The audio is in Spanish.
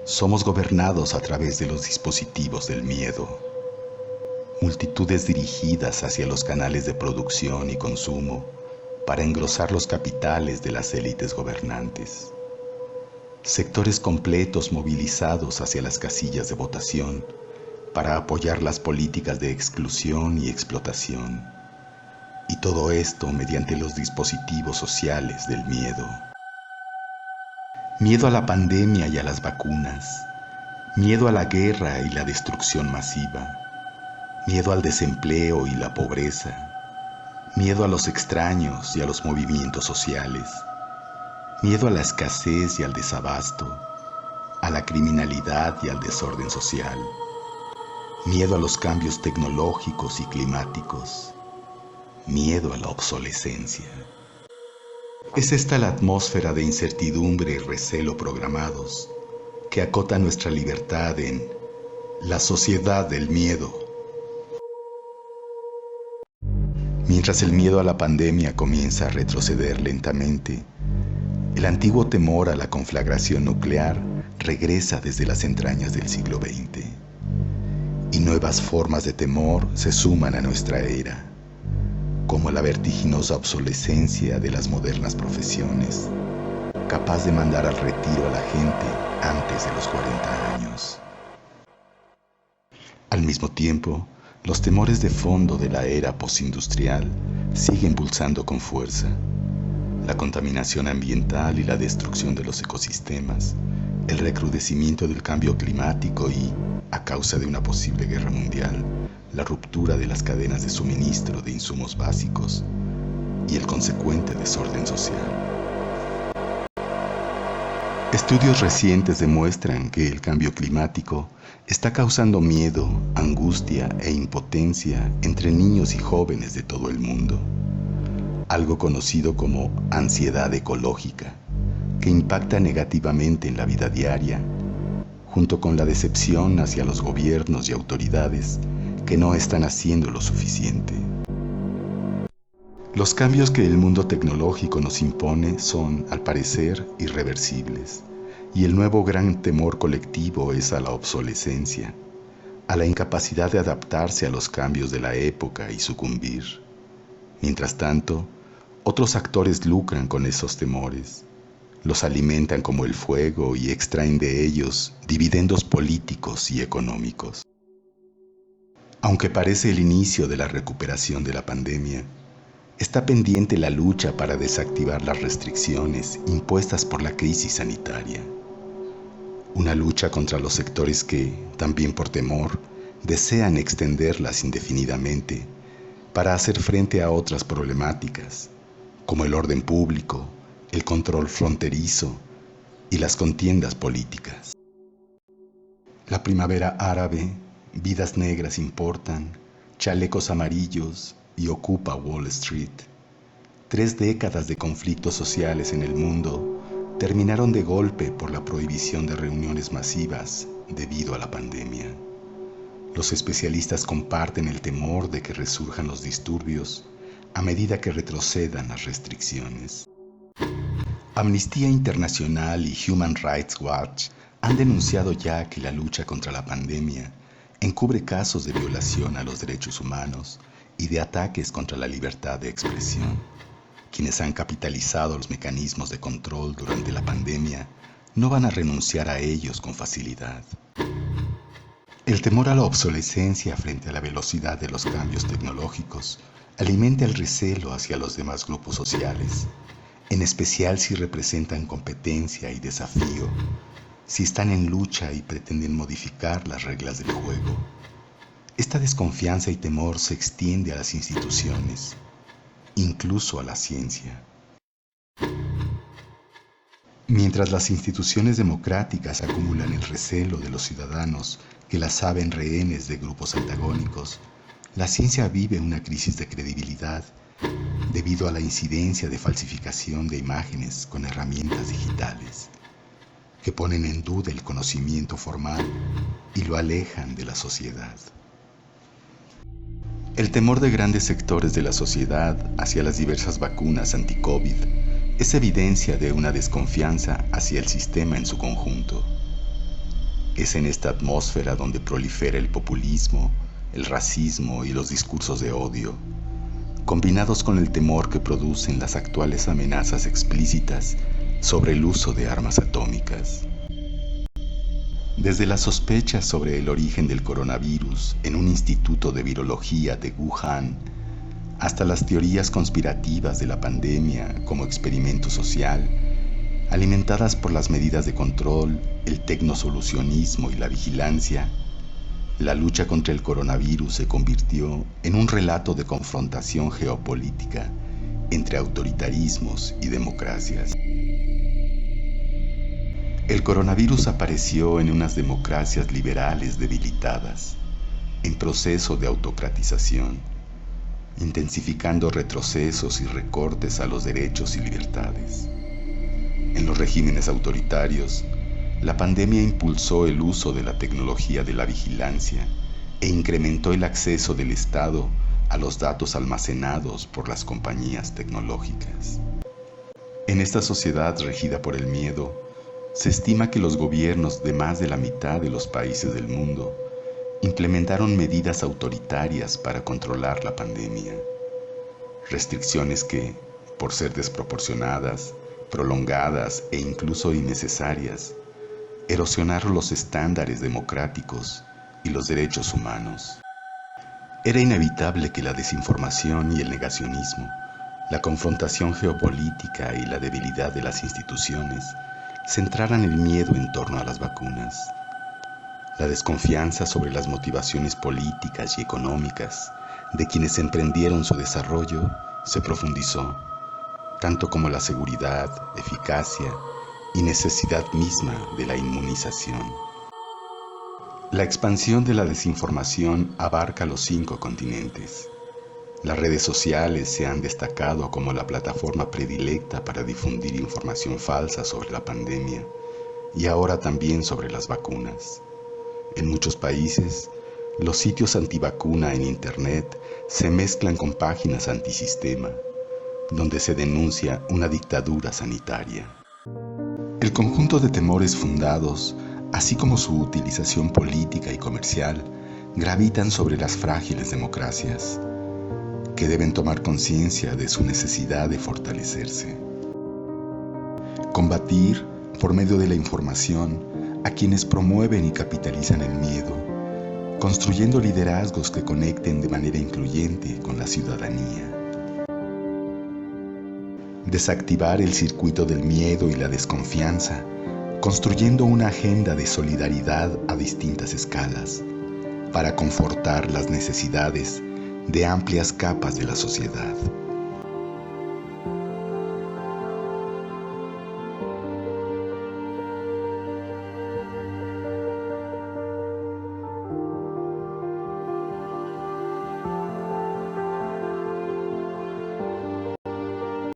Somos gobernados a través de los dispositivos del miedo. Multitudes dirigidas hacia los canales de producción y consumo para engrosar los capitales de las élites gobernantes. Sectores completos movilizados hacia las casillas de votación para apoyar las políticas de exclusión y explotación. Y todo esto mediante los dispositivos sociales del miedo. Miedo a la pandemia y a las vacunas. Miedo a la guerra y la destrucción masiva. Miedo al desempleo y la pobreza. Miedo a los extraños y a los movimientos sociales. Miedo a la escasez y al desabasto. A la criminalidad y al desorden social. Miedo a los cambios tecnológicos y climáticos. Miedo a la obsolescencia. Es esta la atmósfera de incertidumbre y recelo programados que acota nuestra libertad en la sociedad del miedo. Mientras el miedo a la pandemia comienza a retroceder lentamente, el antiguo temor a la conflagración nuclear regresa desde las entrañas del siglo XX. Y nuevas formas de temor se suman a nuestra era, como la vertiginosa obsolescencia de las modernas profesiones, capaz de mandar al retiro a la gente antes de los 40 años. Al mismo tiempo, los temores de fondo de la era postindustrial siguen pulsando con fuerza. La contaminación ambiental y la destrucción de los ecosistemas, el recrudecimiento del cambio climático y, a causa de una posible guerra mundial, la ruptura de las cadenas de suministro de insumos básicos y el consecuente desorden social. Estudios recientes demuestran que el cambio climático está causando miedo, angustia e impotencia entre niños y jóvenes de todo el mundo, algo conocido como ansiedad ecológica, que impacta negativamente en la vida diaria, junto con la decepción hacia los gobiernos y autoridades que no están haciendo lo suficiente. Los cambios que el mundo tecnológico nos impone son, al parecer, irreversibles, y el nuevo gran temor colectivo es a la obsolescencia, a la incapacidad de adaptarse a los cambios de la época y sucumbir. Mientras tanto, otros actores lucran con esos temores, los alimentan como el fuego y extraen de ellos dividendos políticos y económicos. Aunque parece el inicio de la recuperación de la pandemia, está pendiente la lucha para desactivar las restricciones impuestas por la crisis sanitaria. Una lucha contra los sectores que, también por temor, desean extenderlas indefinidamente para hacer frente a otras problemáticas, como el orden público, el control fronterizo y las contiendas políticas. La primavera árabe, vidas negras importan, chalecos amarillos y ocupa Wall Street. 3 décadas de conflictos sociales en el mundo terminaron de golpe por la prohibición de reuniones masivas debido a la pandemia. Los especialistas comparten el temor de que resurjan los disturbios a medida que retrocedan las restricciones. Amnistía Internacional y Human Rights Watch han denunciado ya que la lucha contra la pandemia encubre casos de violación a los derechos humanos y de ataques contra la libertad de expresión. Quienes han capitalizado los mecanismos de control durante la pandemia no van a renunciar a ellos con facilidad. El temor a la obsolescencia frente a la velocidad de los cambios tecnológicos alimenta el recelo hacia los demás grupos sociales, en especial si representan competencia y desafío, si están en lucha y pretenden modificar las reglas del juego. Esta desconfianza y temor se extiende a las instituciones, incluso a la ciencia. Mientras las instituciones democráticas acumulan el recelo de los ciudadanos que las saben rehenes de grupos antagónicos, la ciencia vive una crisis de credibilidad debido a la incidencia de falsificación de imágenes con herramientas digitales, que ponen en duda el conocimiento formal y lo alejan de la sociedad. El temor de grandes sectores de la sociedad hacia las diversas vacunas anti-COVID es evidencia de una desconfianza hacia el sistema en su conjunto. Es en esta atmósfera donde prolifera el populismo, el racismo y los discursos de odio, combinados con el temor que producen las actuales amenazas explícitas sobre el uso de armas atómicas. Desde las sospechas sobre el origen del coronavirus en un instituto de virología de Wuhan, hasta las teorías conspirativas de la pandemia como experimento social, alimentadas por las medidas de control, el tecnosolucionismo y la vigilancia, la lucha contra el coronavirus se convirtió en un relato de confrontación geopolítica entre autoritarismos y democracias. El coronavirus apareció en unas democracias liberales debilitadas, en proceso de autocratización, intensificando retrocesos y recortes a los derechos y libertades. En los regímenes autoritarios, la pandemia impulsó el uso de la tecnología de la vigilancia e incrementó el acceso del Estado a los datos almacenados por las compañías tecnológicas. En esta sociedad regida por el miedo, se estima que los gobiernos de más de la mitad de los países del mundo implementaron medidas autoritarias para controlar la pandemia. Restricciones que, por ser desproporcionadas, prolongadas e incluso innecesarias, erosionaron los estándares democráticos y los derechos humanos. Era inevitable que la desinformación y el negacionismo, la confrontación geopolítica y la debilidad de las instituciones centraran el miedo en torno a las vacunas. La desconfianza sobre las motivaciones políticas y económicas de quienes emprendieron su desarrollo se profundizó, tanto como la seguridad, eficacia y necesidad misma de la inmunización. La expansión de la desinformación abarca los 5 continentes. Las redes sociales se han destacado como la plataforma predilecta para difundir información falsa sobre la pandemia y ahora también sobre las vacunas. En muchos países, los sitios antivacuna en Internet se mezclan con páginas antisistema, donde se denuncia una dictadura sanitaria. El conjunto de temores fundados, así como su utilización política y comercial, gravitan sobre las frágiles democracias, que deben tomar conciencia de su necesidad de fortalecerse. Combatir, por medio de la información, a quienes promueven y capitalizan el miedo, construyendo liderazgos que conecten de manera incluyente con la ciudadanía. Desactivar el circuito del miedo y la desconfianza, construyendo una agenda de solidaridad a distintas escalas, para confortar las necesidades de amplias capas de la sociedad.